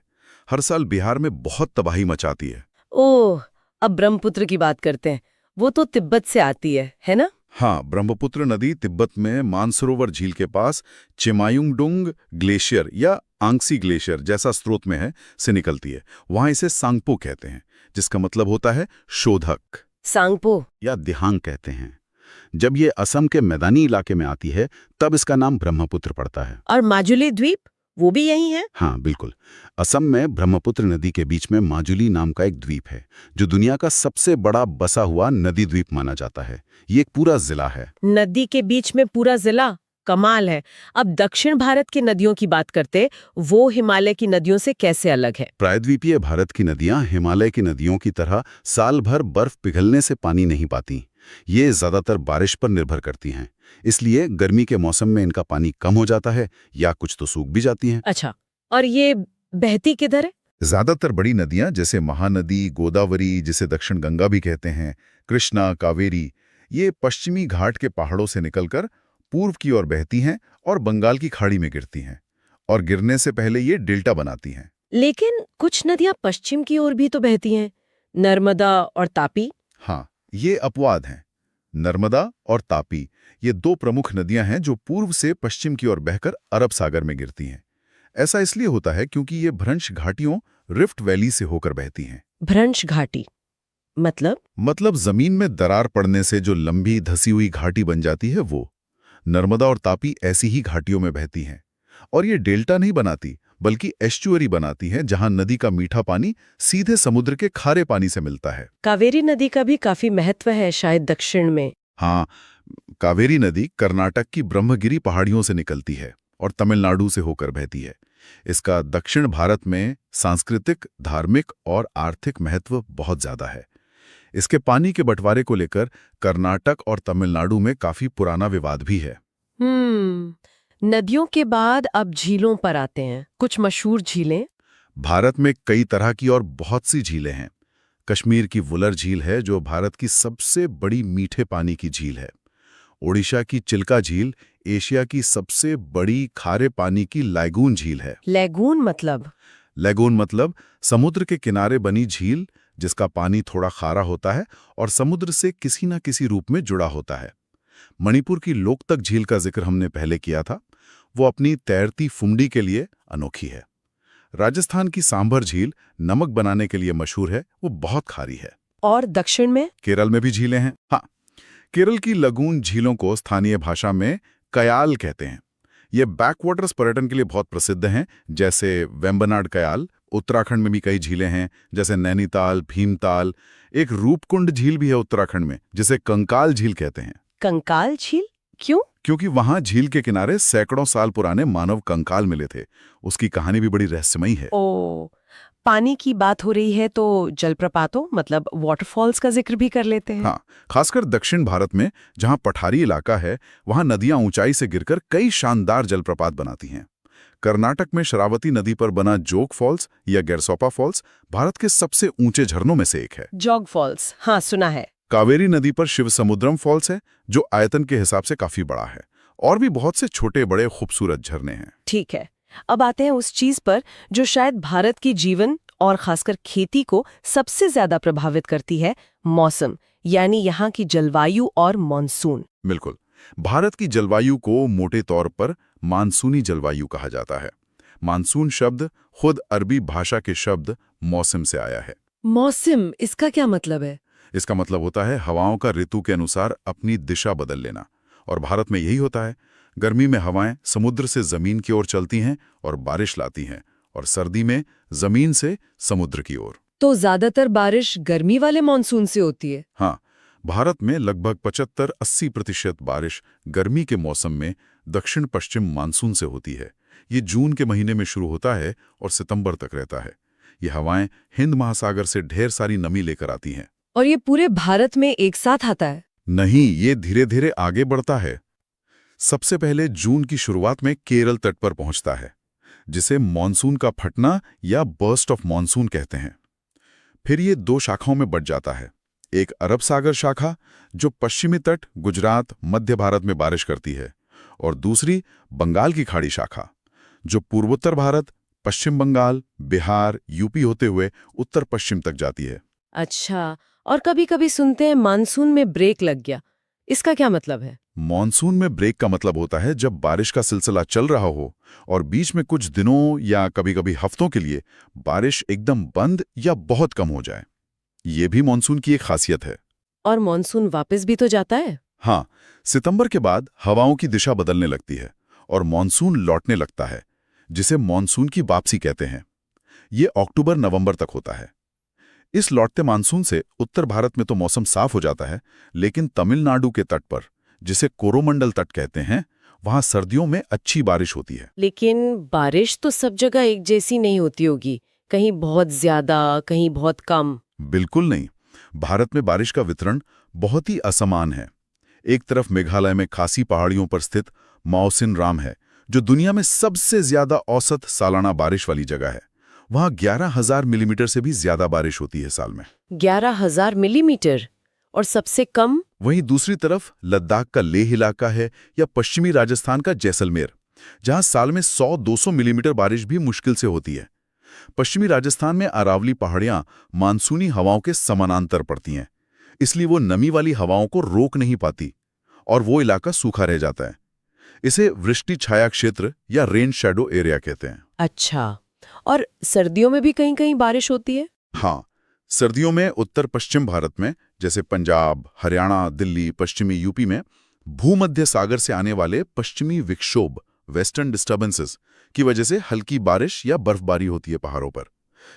हर साल बिहार में बहुत तबाही मचाती है। ओह, अब ब्रह्मपुत्र की बात करते हैं। वो तो तिब्बत से आती है ना? हाँ, ब्रह्मपुत्र नदी तिब्बत में मानसरोवर झील के पास चिमायुंगडुंग ग्लेशियर या आंगसी ग्लेशियर जैसा स्रोत में है से निकलती है। वहां इसे सांगपो कहते हैं, जिसका मतलब होता है शोधक। सांगपो या दिहांग कहते हैं। जब ये असम के मैदानी इलाके में आती है, तब इसका नाम ब्रह्मपुत्र पड़ता है। और माजुली द्वीप, वो भी यही है? हाँ, बिल्कुल। असम में ब्रह्मपुत्र नदी के बीच में माजुली नाम का एक द्वीप है, जो दुनिया का सबसे बड़ा बसा हुआ नदी द्वीप माना जाता है। ये एक पूरा जिला है। नदी के बीच में पूरा जिला, कमाल है। अब दक्षिण भारत की नदियों की बात करते, वो हिमालय की नदियों से कैसे अलग है? प्रायद्वीपीय भारत की नदियां हिमालय की नदियों की तरह साल भर बर्फ पिघलने से पानी नहीं पाती। ये ज्यादातर बारिश पर निर्भर करती हैं। इसलिए गर्मी के मौसम में इनका पानी कम हो जाता है या कुछ तो सूख भी जाती हैं। अच्छा, और ये बहती किधर है? ज्यादातर बड़ी नदियां जैसे महानदी, गोदावरी, जिसे दक्षिण गंगा भी कहते हैं, कृष्णा, कावेरी, ये पश्चिमी घाट के पहाड़ों से निकलकर पूर्व की ओर बहती हैं और बंगाल की खाड़ी में गिरती हैं, और गिरने से पहले ये डेल्टा बनाती हैं। लेकिन कुछ नदियां पश्चिम की ओर भी तो बहती हैं, नर्मदा और तापी। हाँ, ये अपवाद हैं। नर्मदा और तापी ये दो प्रमुख नदियां हैं जो पूर्व से पश्चिम की ओर बहकर अरब सागर में गिरती हैं। ऐसा इसलिए होता है क्योंकि ये भ्रंश घाटियों, रिफ्ट वैली से होकर बहती हैं। भ्रंश घाटी मतलब जमीन में दरार पड़ने से जो लंबी धसी हुई घाटी बन जाती है वो। नर्मदा और तापी ऐसी ही घाटियों में बहती हैं, और ये डेल्टा नहीं बनाती बल्कि एस्चुअरी बनाती हैं, जहां नदी का मीठा पानी सीधे समुद्र के खारे पानी से मिलता है। कावेरी नदी का भी काफी महत्व है शायद दक्षिण में। हाँ, कावेरी नदी कर्नाटक की ब्रह्मगिरी पहाड़ियों से निकलती है और तमिलनाडु से होकर बहती है। इसका दक्षिण भारत में सांस्कृतिक, धार्मिक और आर्थिक महत्व बहुत ज्यादा है। इसके पानी के बंटवारे को लेकर कर्नाटक और तमिलनाडु में काफी पुराना विवाद भी है। नदियों के बाद अब झीलों पर आते हैं। कुछ मशहूर झीलें। भारत में कई तरह की और बहुत सी झीलें हैं। कश्मीर की वुलर झील है, जो भारत की सबसे बड़ी मीठे पानी की झील है। ओडिशा की चिल्का झील एशिया की सबसे बड़ी खारे पानी की लैगून झील है। लैगून मतलब? लैगून मतलब समुद्र के किनारे बनी झील जिसका पानी थोड़ा खारा होता है और समुद्र से किसी न किसी रूप में जुड़ा होता है। मणिपुर की लोकतक झील का जिक्र हमने पहले किया था। वो अपनी तैरती फुंडी के लिए अनोखी है। राजस्थान की सांभर झील नमक बनाने के लिए मशहूर है, वो बहुत खारी है। और दक्षिण में? केरल में भी झीलें हैं। हाँ, केरल की लगून झीलों को स्थानीय भाषा में कयाल कहते हैं। ये बैकवाटर्स पर्यटन के लिए बहुत प्रसिद्ध हैं, जैसे वेम्बनाड कयाल। उत्तराखंड में भी कई झीलें हैं, जैसे नैनीताल, भीमताल। एक रूपकुंड झील भी है उत्तराखंड में, जिसे कंकाल झील कहते हैं। कंकाल झील क्यों? क्योंकि वहां झील के किनारे सैकड़ों साल पुराने मानव कंकाल मिले थे। उसकी कहानी भी बड़ी रहस्यमयी है। ओ, पानी की बात हो रही है तो जलप्रपातों मतलब वाटरफॉल्स का जिक्र भी कर लेते हैं। हाँ, खासकर दक्षिण भारत में जहां पठारी इलाका है, वहां नदियां ऊंचाई से गिरकर कई शानदार जलप्रपात बनाती हैं। कर्नाटक में शरावती नदी पर बना जोग फॉल्स या गेरसोपा फॉल्स भारत के सबसे ऊंचे झरनों में से एक है। जोग फॉल्स, हाँ सुना है। कावेरी नदी पर शिवसमुद्रम फॉल्स है, जो आयतन के हिसाब से काफी बड़ा है। और भी बहुत से छोटे बड़े खूबसूरत झरने हैं। ठीक है, अब आते हैं उस चीज पर जो शायद भारत की जीवन और खासकर खेती को सबसे ज्यादा प्रभावित करती है, मौसम, यानी यहाँ की जलवायु और मॉनसून। बिल्कुल, भारत की जलवायु को मोटे तौर पर मानसूनी जलवायु कहा जाता है। मानसून शब्द खुद अरबी भाषा के शब्द मौसम से आया है। मौसम, इसका क्या मतलब है? इसका मतलब होता है हवाओं का ऋतु के अनुसार अपनी दिशा बदल लेना। और भारत में यही होता है। गर्मी में हवाएं समुद्र से जमीन की ओर चलती हैं और बारिश लाती हैं, और सर्दी में जमीन से समुद्र की ओर। तो ज्यादातर बारिश गर्मी वाले मॉनसून से होती है? हाँ, भारत में लगभग 75-80% बारिश गर्मी के मौसम में दक्षिण पश्चिम मानसून से होती है। ये जून के महीने में शुरू होता है और सितंबर तक रहता है। ये हवाएं हिंद महासागर से ढेर सारी नमी लेकर आती हैं। और ये पूरे भारत में एक साथ आता है? नहीं, ये धीरे धीरे आगे बढ़ता है। सबसे पहले जून की शुरुआत में केरल तट पर पहुंचता है, जिसे मॉनसून का फटना या बर्स्ट ऑफ मॉनसून कहते हैं। फिर ये दो शाखाओं में बढ़ जाता है। एक अरब सागर शाखा, जो पश्चिमी तट, गुजरात, मध्य भारत में बारिश करती है, और दूसरी बंगाल की खाड़ी शाखा, जो पूर्वोत्तर भारत, पश्चिम बंगाल, बिहार, यूपी होते हुए उत्तर पश्चिम तक जाती है। अच्छा, और कभी कभी सुनते हैं मानसून में ब्रेक लग गया, इसका क्या मतलब है? मॉनसून में ब्रेक का मतलब होता है जब बारिश का सिलसिला चल रहा हो और बीच में कुछ दिनों या कभी-कभी हफ्तों के लिए बारिश एकदम बंद या बहुत कम हो जाए। ये भी मॉनसून की एक खासियत है। और मॉनसून वापस भी तो जाता है? हाँ, सितंबर के बाद हवाओं की दिशा बदलने लगती है और मॉनसून लौटने लगता है, जिसे मॉनसून की वापसी कहते हैं। ये अक्टूबर-नवंबर तक होता है। इस लौटते मानसून से उत्तर भारत में तो मौसम साफ हो जाता है, लेकिन तमिलनाडु के तट पर, जिसे कोरोमंडल तट कहते हैं, वहां सर्दियों में अच्छी बारिश होती है। लेकिन बारिश तो सब जगह एक जैसी नहीं होती होगी, कहीं बहुत ज्यादा, कहीं बहुत कम। बिल्कुल नहीं। भारत में बारिश का वितरण बहुत ही असमान है। एक तरफ मेघालय में खासी पहाड़ियों पर स्थित मौसिन राम है, जो दुनिया में सबसे ज्यादा औसत सालाना बारिश वाली जगह है। वहां 11,000 मिलीमीटर से भी ज्यादा बारिश होती है साल में। 11,000 मिलीमीटर? और सबसे कम? वहीं दूसरी तरफ लद्दाख का लेह इलाका है, या पश्चिमी राजस्थान का जैसलमेर, जहां साल में 100-200 मिलीमीटर बारिश भी मुश्किल से होती है। पश्चिमी राजस्थान में अरावली पहाड़ियां मानसूनी हवाओं के समानांतर पड़ती हैं, इसलिए वो नमी वाली हवाओं को रोक नहीं पाती और वो इलाका सूखा रह जाता है। इसे वृष्टि छाया क्षेत्र या रेन शैडो एरिया कहते हैं। अच्छा, और सर्दियों में भी कहीं कहीं बारिश होती है? हाँ, सर्दियों में उत्तर पश्चिम भारत में, जैसे पंजाब, हरियाणा, दिल्ली, पश्चिमी यूपी में भूमध्य सागर से आने वाले पश्चिमी विक्षोभ, वेस्टर्न डिस्टर्बेंसेस की वजह से हल्की बारिश या बर्फबारी होती है पहाड़ों पर।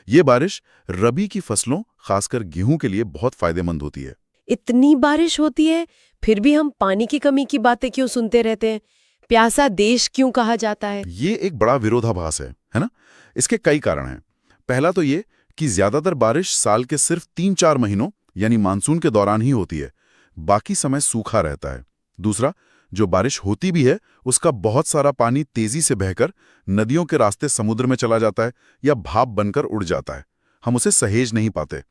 यह बारिश रबी की फसलों, खासकर गेहूं के लिए बहुत फायदेमंद होती है। इतनी बारिश होती है, फिर भी हम पानी की कमी की बातें क्यों सुनते रहते हैं? प्यासा देश क्यों कहा जाता है? ये एक बड़ा विरोधाभास है ना? इसके कई कारण हैं। पहला तो ये कि ज्यादातर बारिश साल के सिर्फ 3-4 महीनों यानी मानसून के दौरान ही होती है, बाकी समय सूखा रहता है। दूसरा, जो बारिश होती भी है उसका बहुत सारा पानी तेजी से बहकर नदियों के रास्ते समुद्र में चला जाता है या भाप बनकर उड़ जाता है। हम उसे सहेज नहीं पाते।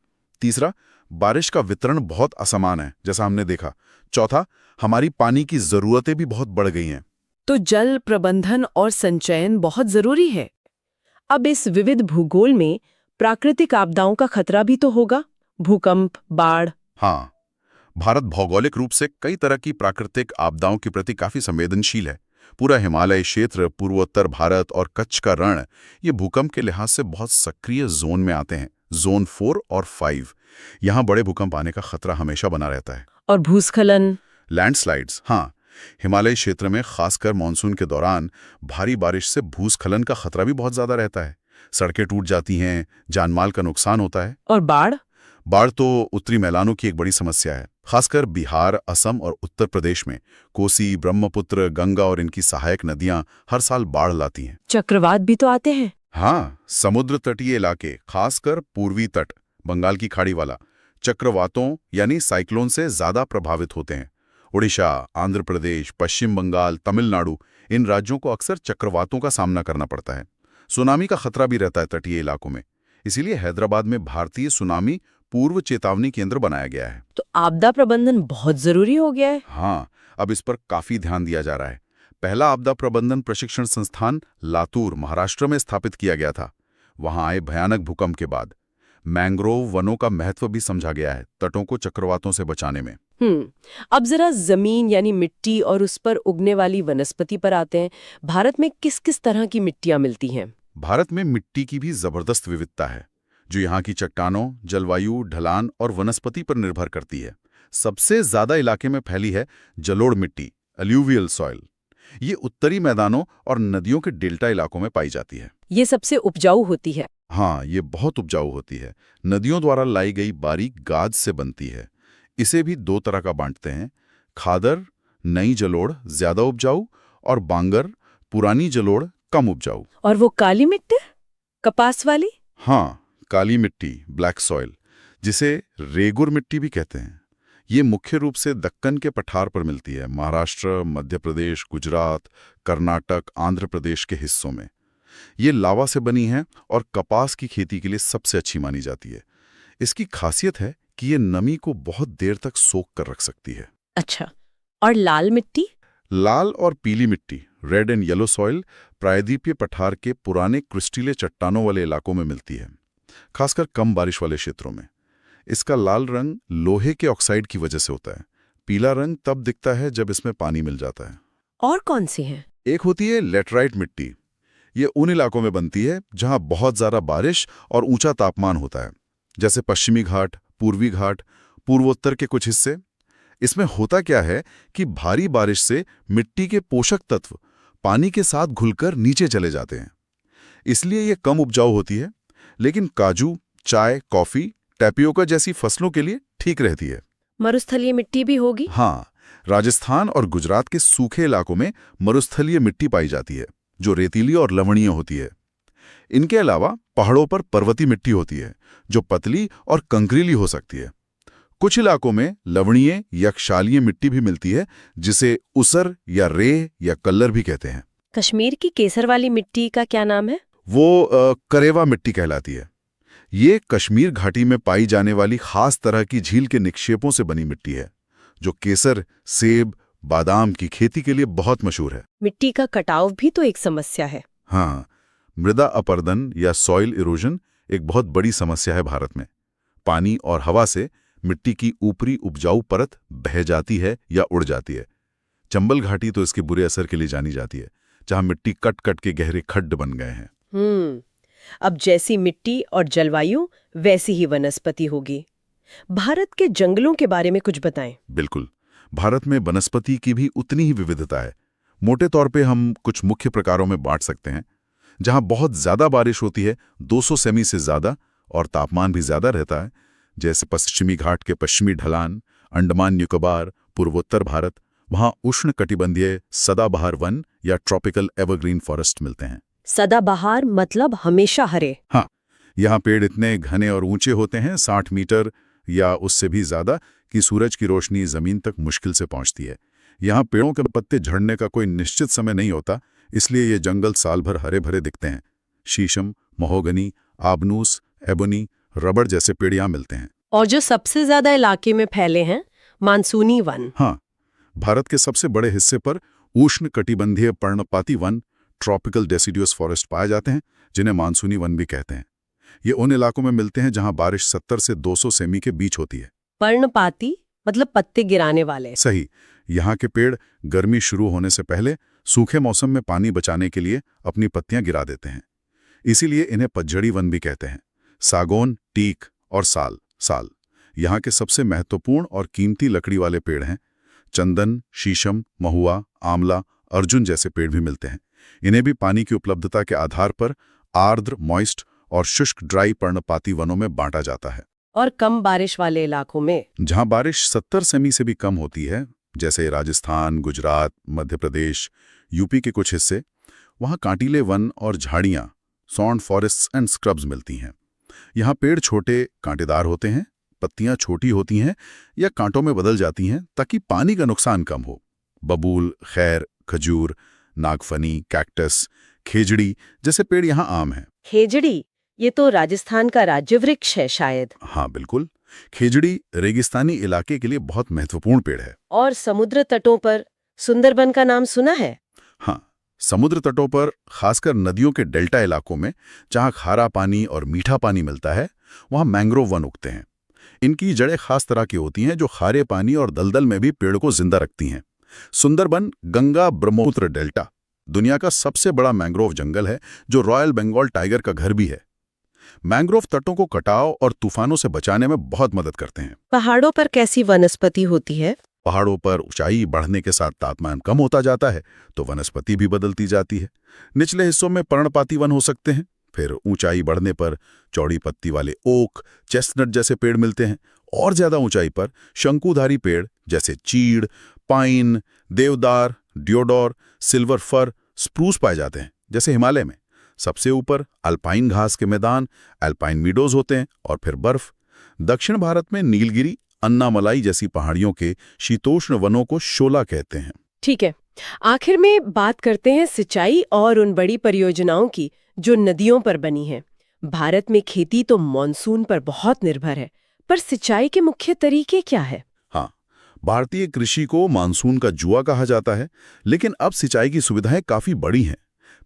तीसरा, बारिश का वितरण बहुत असमान है, जैसा हमने देखा। चौथा, हमारी पानी की जरूरतें भी बहुत बढ़ गई हैं। तो जल प्रबंधन और संचयन बहुत जरूरी है। अब इस विविध भूगोल में प्राकृतिक आपदाओं का खतरा भी तो होगा, भूकंप, बाढ़। हाँ, भारत भौगोलिक रूप से कई तरह की प्राकृतिक आपदाओं के प्रति काफी संवेदनशील है। पूरा हिमालय क्षेत्र, पूर्वोत्तर भारत और कच्छ का रण ये भूकंप के लिहाज से बहुत सक्रिय जोन में आते हैं, जोन 4 और 5। यहाँ बड़े भूकंप आने का खतरा हमेशा बना रहता है। और भूस्खलन, लैंडस्लाइड्स, हाँ, हिमालय क्षेत्र में खासकर मानसून के दौरान भारी बारिश से भूस्खलन का खतरा भी बहुत ज्यादा रहता है। सड़कें टूट जाती हैं, जानमाल का नुकसान होता है। और बाढ़? बाढ़ तो उत्तरी मैदानों की एक बड़ी समस्या है, खासकर बिहार, असम और उत्तर प्रदेश में। कोसी, ब्रह्मपुत्र, गंगा और इनकी सहायक नदियां हर साल बाढ़ लाती हैं। चक्रवात भी तो आते हैं। हाँ, समुद्र तटीय इलाके, खासकर पूर्वी तट, बंगाल की खाड़ी वाला, चक्रवातों यानी साइक्लोन से ज्यादा प्रभावित होते हैं। उड़ीसा, आंध्र प्रदेश, पश्चिम बंगाल, तमिलनाडु, इन राज्यों को अक्सर चक्रवातों का सामना करना पड़ता है। सुनामी का खतरा भी रहता है तटीय इलाकों में। इसीलिए हैदराबाद में भारतीय सुनामी पूर्व चेतावनी केंद्र बनाया गया है। तो आपदा प्रबंधन बहुत जरूरी हो गया है। हाँ, अब इस पर काफी ध्यान दिया जा रहा है। पहला आपदा प्रबंधन प्रशिक्षण संस्थान लातूर, महाराष्ट्र में स्थापित किया गया था। वहां आए भयानक भूकंप के बाद मैंग्रोव वनों का महत्व भी समझा गया है तटों को चक्रवातों से बचाने में। अब जरा जमीन यानी मिट्टी और उस पर उगने वाली वनस्पति पर आते हैं। भारत में किस किस तरह की मिट्टियां मिलती हैं? भारत में मिट्टी की भी जबरदस्त विविधता है, जो यहाँ की चट्टानों, जलवायु, ढलान और वनस्पति पर निर्भर करती है। सबसे ज्यादा इलाके में फैली है जलोढ़ मिट्टी, अलूवियल सॉइल। ये उत्तरी मैदानों और नदियों के डेल्टा इलाकों में पाई जाती है। ये सबसे उपजाऊ होती है। हाँ, ये बहुत उपजाऊ होती है। नदियों द्वारा लाई गई बारीक गाद से बनती है। इसे भी दो तरह का बांटते हैं, खादर, नई जलोढ़ ज्यादा उपजाऊ, और बांगर, पुरानी जलोढ़ कम उपजाऊ। और वो काली मिट्टी, कपास वाली? हाँ, काली मिट्टी, ब्लैक सॉइल, जिसे रेगुर मिट्टी भी कहते हैं। ये मुख्य रूप से दक्कन के पठार पर मिलती है, महाराष्ट्र, मध्य प्रदेश, गुजरात, कर्नाटक, आंध्र प्रदेश के हिस्सों में। ये लावा से बनी है और कपास की खेती के लिए सबसे अच्छी मानी जाती है। इसकी खासियत है कि ये नमी को बहुत देर तक सोख कर रख सकती है। अच्छा, और लाल मिट्टी? लाल और पीली मिट्टी, रेड एंड येलो सॉइल, प्रायद्वीपीय पठार के पुराने क्रिस्टीले चट्टानों वाले इलाकों में मिलती है, खासकर कम बारिश वाले क्षेत्रों में। इसका लाल रंग लोहे के ऑक्साइड की वजह से होता है। पीला रंग तब दिखता है जब इसमें पानी मिल जाता है। और कौन सी है? एक होती है लेटराइट मिट्टी। ये उन इलाकों में बनती है जहां बहुत ज्यादा बारिश और ऊंचा तापमान होता है, जैसे पश्चिमी घाट, पूर्वी घाट, पूर्वोत्तर के कुछ हिस्से। इसमें होता क्या है कि भारी बारिश से मिट्टी के पोषक तत्व पानी के साथ घुलकर नीचे चले जाते हैं, इसलिए ये कम उपजाऊ होती है। लेकिन काजू, चाय, कॉफी, टैपियोका जैसी फसलों के लिए ठीक रहती है। मरुस्थलीय मिट्टी भी होगी? हाँ, राजस्थान और गुजरात के सूखे इलाकों में मरुस्थलीय मिट्टी पाई जाती है, जो रेतीली और लवणीय होती है। इनके अलावा पहाड़ों पर पर्वतीय मिट्टी होती है, जो पतली और कंकरीली हो सकती है। कुछ इलाकों में लवणीय या क्षारीय मिट्टी भी मिलती है, जिसे उसर या रेह या कल्लर भी कहते हैं। कश्मीर की केसर वाली मिट्टी का क्या नाम है? वो करेवा मिट्टी कहलाती है। ये कश्मीर घाटी में पाई जाने वाली खास तरह की झील के निक्षेपों से बनी मिट्टी है, जो केसर, सेब, बादाम की खेती के लिए बहुत मशहूर है। मिट्टी का कटाव भी तो एक समस्या है। हाँ, मृदा अपरदन या सॉइल इरोजन एक बहुत बड़ी समस्या है भारत में। पानी और हवा से मिट्टी की ऊपरी उपजाऊ परत बह जाती है या उड़ जाती है। चंबल घाटी तो इसके बुरे असर के लिए जानी जाती है, जहां मिट्टी कट कट के गहरे खड्ड बन गए हैं। अब जैसी मिट्टी और जलवायु वैसी ही वनस्पति होगी। भारत के जंगलों के बारे में कुछ बताएं। बिल्कुल, भारत में वनस्पति की भी उतनी ही विविधता है। मोटे तौर पे हम कुछ मुख्य प्रकारों में बांट सकते हैं। जहां बहुत ज्यादा बारिश होती है, 200 सेमी से ज्यादा, और तापमान भी ज्यादा रहता है, जैसे पश्चिमी घाट के पश्चिमी ढलान, अंडमान निकोबार, पूर्वोत्तर भारत, वहां उष्ण कटिबंधीय सदाबहार वन या ट्रॉपिकल एवरग्रीन फॉरेस्ट मिलते हैं। सदाबहार मतलब हमेशा हरे? हाँ, यहाँ पेड़ इतने घने और ऊंचे होते हैं, 60 मीटर या उससे भी ज्यादा, कि सूरज की रोशनी जमीन तक मुश्किल से पहुंचती है। यहाँ पेड़ों के पत्ते झड़ने का कोई निश्चित समय नहीं होता, इसलिए ये जंगल साल भर हरे भरे दिखते हैं। शीशम, महोगनी, आबनूस, एबोनी, रबड़ जैसे पेड़ यहाँ मिलते हैं। और जो सबसे ज्यादा इलाके में फैले हैं, मानसूनी वन। हाँ, भारत के सबसे बड़े हिस्से पर उष्ण कटिबंधीय पर्णपाती वन, ट्रॉपिकल डेसिडुअस फॉरेस्ट पाए जाते हैं, जिन्हें मानसूनी वन भी कहते हैं। ये उन इलाकों में मिलते हैं जहां बारिश 70 से 200 सेमी के बीच होती है। पर्णपाती मतलब पत्ते गिराने वाले। सही। यहाँ के पेड़ गर्मी शुरू होने से पहले सूखे मौसम में पानी बचाने के लिए अपनी पत्तियां गिरा देते हैं। इसीलिए इन्हें पतझड़ी वन भी कहते हैं। सागौन, टीक और साल यहाँ के सबसे महत्वपूर्ण और कीमती लकड़ी वाले पेड़ हैं। चंदन, शीशम, महुआ, आंवला, अर्जुन जैसे पेड़ भी मिलते हैं। इन्हें भी पानी की उपलब्धता के आधार पर आर्द्र, मॉइस्ट और शुष्क ड्राई पर्णपाती वनों में बांटा जाता है। और कम बारिश वाले इलाकों में, जहां बारिश 70 सेमी से भी कम होती है, जैसे राजस्थान, गुजरात, मध्य प्रदेश, यूपी के कुछ हिस्से, वहां कांटीले वन और झाड़ियां, सॉन्ड फॉरेस्ट्स एंड स्क्रब्स मिलती हैं। यहाँ पेड़ छोटे, कांटेदार होते हैं, पत्तियां छोटी होती हैं या कांटों में बदल जाती हैं ताकि पानी का नुकसान कम हो। बबूल, खैर, खजूर, नागफनी, कैक्टस, खेजड़ी जैसे पेड़ यहाँ आम हैं। खेजड़ी, ये तो राजस्थान का राज्य वृक्ष है शायद। हाँ बिल्कुल, खेजड़ी रेगिस्तानी इलाके के लिए बहुत महत्वपूर्ण पेड़ है। और समुद्र तटों पर सुंदरबन का नाम सुना है? हाँ, समुद्र तटों पर, खासकर नदियों के डेल्टा इलाकों में जहाँ खारा पानी और मीठा पानी मिलता है, वहाँ मैंग्रोव वन उगते हैं। इनकी जड़ें खास तरह की होती हैं जो खारे पानी और दलदल में भी पेड़ को जिंदा रखती हैं। सुंदरबन गंगा ब्रह्मपुत्र डेल्टा दुनिया का सबसे बड़ा मैंग्रोव जंगल है, जो रॉयल बंगाल टाइगर का घर भी है। मैंग्रोव तटों को कटाव और तूफानों से बचाने में बहुत मदद करते हैं। पहाड़ों पर कैसी वनस्पति होती है? पहाड़ों पर ऊंचाई बढ़ने के साथ तापमान कम होता जाता है, तो वनस्पति भी बदलती जाती है। निचले हिस्सों में पर्णपाती वन हो सकते हैं, फिर ऊंचाई बढ़ने पर चौड़ी पत्ती वाले ओक, चेस्टनट जैसे पेड़ मिलते हैं, और ज्यादा ऊंचाई पर शंकुधारी पेड़ जैसे चीड़, पाइन, देवदार, डियोडोर, सिल्वर फर, स्प्रूस पाए जाते हैं, जैसे हिमालय में। सबसे ऊपर अल्पाइन घास के मैदान, अल्पाइन मीडोज होते हैं, और फिर बर्फ। दक्षिण भारत में नीलगिरी, अन्नामलाई जैसी पहाड़ियों के शीतोष्ण वनों को शोला कहते हैं। ठीक है, आखिर में बात करते हैं सिंचाई और उन बड़ी परियोजनाओं की जो नदियों पर बनी हैं। भारत में खेती तो मॉनसून पर बहुत निर्भर है, पर सिंचाई के मुख्य तरीके क्या है? हाँ, भारतीय कृषि को मानसून का जुआ कहा जाता है, लेकिन अब सिंचाई की सुविधाएं काफी बड़ी हैं।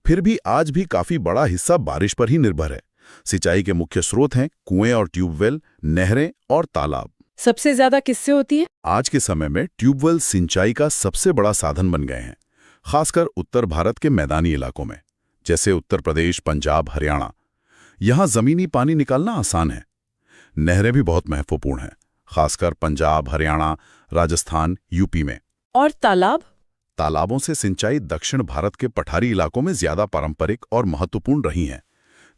फिर भी आज भी काफी बड़ा हिस्सा बारिश पर ही निर्भर है। सिंचाई के मुख्य स्रोत हैं कुएं और ट्यूबवेल, नहरें और तालाब। सबसे ज्यादा किससे होती है? आज के समय में ट्यूबवेल सिंचाई का सबसे बड़ा साधन बन गए हैं, खासकर उत्तर भारत के मैदानी इलाकों में, जैसे उत्तर प्रदेश, पंजाब, हरियाणा। यहाँ जमीनी पानी निकालना आसान है। नहरें भी बहुत महत्वपूर्ण हैं, खासकर पंजाब, हरियाणा, राजस्थान, यूपी में। और तालाब? तालाबों से सिंचाई दक्षिण भारत के पठारी इलाकों में ज्यादा पारंपरिक और महत्वपूर्ण रही हैं,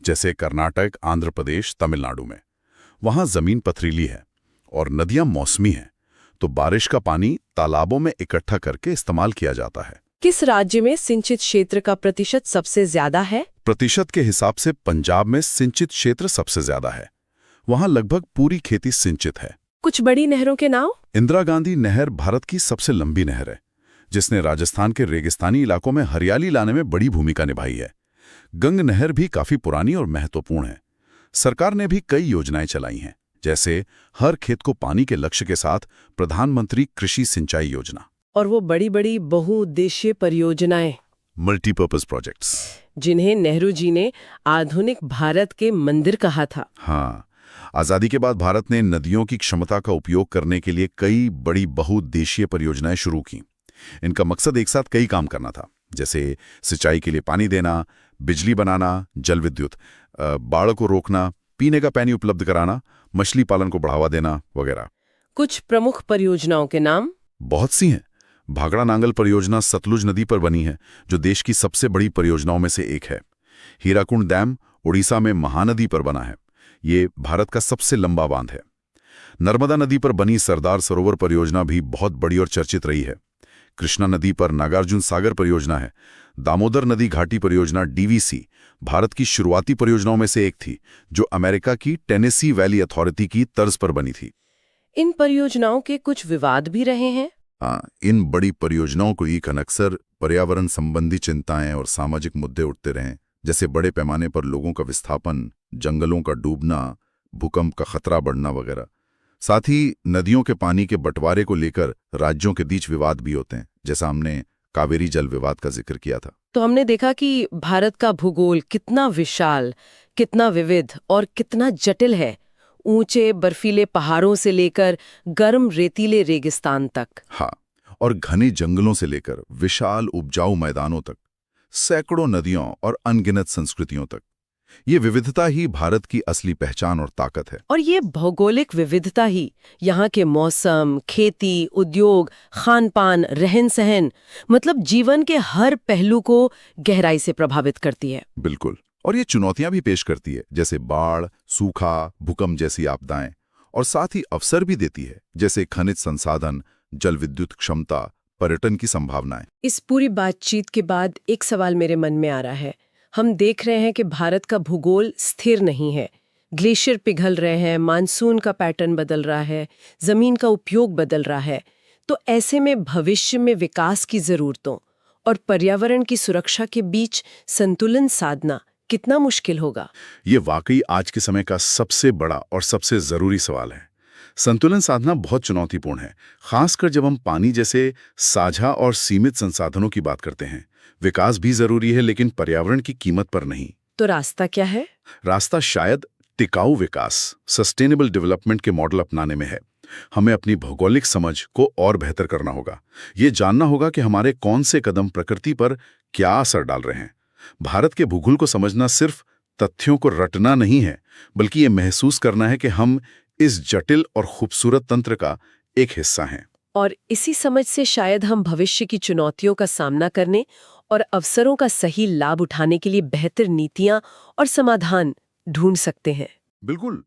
जैसे कर्नाटक, आंध्र प्रदेश, तमिलनाडु में। वहां जमीन पथरीली है और नदियां मौसमी हैं, तो बारिश का पानी तालाबों में इकट्ठा करके इस्तेमाल किया जाता है। किस राज्य में सिंचित क्षेत्र का प्रतिशत सबसे ज्यादा है? प्रतिशत के हिसाब से पंजाब में सिंचित क्षेत्र सबसे ज्यादा है। वहां लगभग पूरी खेती सिंचित है। कुछ बड़ी नहरों के नाम? इंदिरा गांधी नहर भारत की सबसे लंबी नहर है, जिसने राजस्थान के रेगिस्तानी इलाकों में हरियाली लाने में बड़ी भूमिका निभाई है। गंग नहर भी काफी पुरानी और महत्वपूर्ण है। सरकार ने भी कई योजनाएं चलाई हैं, जैसे हर खेत को पानी के लक्ष्य के साथ प्रधानमंत्री कृषि सिंचाई योजना। और वो बड़ी बड़ी बहुउद्देशीय परियोजनाएं, मल्टीपर्पज प्रोजेक्ट्स, जिन्हें नेहरू जी ने आधुनिक भारत के मंदिर कहा था। हाँ, आजादी के बाद भारत ने नदियों की क्षमता का उपयोग करने के लिए कई बड़ी बहुउद्देशीय परियोजनाएं शुरू की। इनका मकसद एक साथ कई काम करना था, जैसे सिंचाई के लिए पानी देना, बिजली बनाना, जल विद्युत, बाढ़ को रोकना, पीने का पानी उपलब्ध कराना, मछली पालन को बढ़ावा देना वगैरह। कुछ प्रमुख परियोजनाओं के नाम? बहुत सी हैं। भाखड़ा नांगल परियोजना सतलुज नदी पर बनी है, जो देश की सबसे बड़ी परियोजनाओं में से एक है। हीराकुंड डैम उड़ीसा में महानदी पर बना है। ये भारत का सबसे लंबा बांध है। नर्मदा नदी पर बनी सरदार सरोवर परियोजना भी बहुत बड़ी और चर्चित रही है। कृष्णा नदी पर नागार्जुन सागर परियोजना है। दामोदर नदी घाटी परियोजना DVC भारत की शुरुआती परियोजनाओं में से एक थी, जो अमेरिका की टेनेसी वैली अथॉरिटी की तर्ज पर बनी थी। इन परियोजनाओं के कुछ विवाद भी रहे हैं। इन बड़ी परियोजनाओं को लेकर अक्सर पर्यावरण संबंधी चिंताएं और सामाजिक मुद्दे उठते रहे, जैसे बड़े पैमाने पर लोगों का विस्थापन, जंगलों का डूबना, भूकंप का खतरा बढ़ना वगैरह। साथ ही नदियों के पानी के बंटवारे को लेकर राज्यों के बीच विवाद भी होते हैं, जैसा हमने कावेरी जल विवाद का जिक्र किया था। तो हमने देखा कि भारत का भूगोल कितना विशाल, कितना विविध और कितना जटिल है, ऊंचे बर्फीले पहाड़ों से लेकर गर्म रेतीले रेगिस्तान तक। हाँ, और घने जंगलों से लेकर विशाल उपजाऊ मैदानों तक, सैकड़ों नदियों और अनगिनत संस्कृतियों तक। ये विविधता ही भारत की असली पहचान और ताकत है। और ये भौगोलिक विविधता ही यहाँ के मौसम, खेती, उद्योग, खान-पान, रहन-सहन, मतलब जीवन के हर पहलू को गहराई से प्रभावित करती है। बिल्कुल। और ये चुनौतियां भी पेश करती है, जैसे बाढ़, सूखा, भूकंप जैसी आपदाएं, और साथ ही अवसर भी देती है, जैसे खनिज संसाधन, जल विद्युत क्षमता, पर्यटन की संभावनाएं। इस पूरी बातचीत के बाद एक सवाल मेरे मन में आ रहा है। हम देख रहे हैं कि भारत का भूगोल स्थिर नहीं है। ग्लेशियर पिघल रहे हैं, मानसून का पैटर्न बदल रहा है, जमीन का उपयोग बदल रहा है। तो ऐसे में भविष्य में विकास की जरूरतों और पर्यावरण की सुरक्षा के बीच संतुलन साधना कितना मुश्किल होगा? ये वाकई आज के समय का सबसे बड़ा और सबसे जरूरी सवाल है। संतुलन साधना बहुत चुनौतीपूर्ण है, खासकर जब हम पानी जैसे साझा और सीमित संसाधनों की बात करते हैं। विकास भी जरूरी है, लेकिन पर्यावरण की कीमत पर नहीं। तो रास्ता क्या है? रास्ता शायद टिकाऊ विकास, सस्टेनेबल डेवलपमेंट के मॉडल अपनाने में है। हमें अपनी भौगोलिक समझ को और बेहतर करना होगा। ये जानना होगा कि हमारे कौन से कदम प्रकृति पर क्या असर डाल रहे हैं। भारत के भूगोल को समझना सिर्फ तथ्यों को रटना नहीं है, बल्कि ये महसूस करना है कि हम इस जटिल और खूबसूरत तंत्र का एक हिस्सा हैं। और इसी समझ से शायद हम भविष्य की चुनौतियों का सामना करने और अवसरों का सही लाभ उठाने के लिए बेहतर नीतियां और समाधान ढूंढ सकते हैं। बिल्कुल।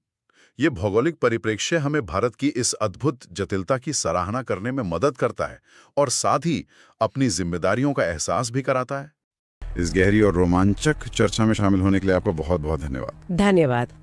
ये भौगोलिक परिप्रेक्ष्य हमें भारत की इस अद्भुत जटिलता की सराहना करने में मदद करता है और साथ ही अपनी जिम्मेदारियों का एहसास भी कराता है। इस गहरी और रोमांचक चर्चा में शामिल होने के लिए आपका बहुत बहुत धन्यवाद। धन्यवाद।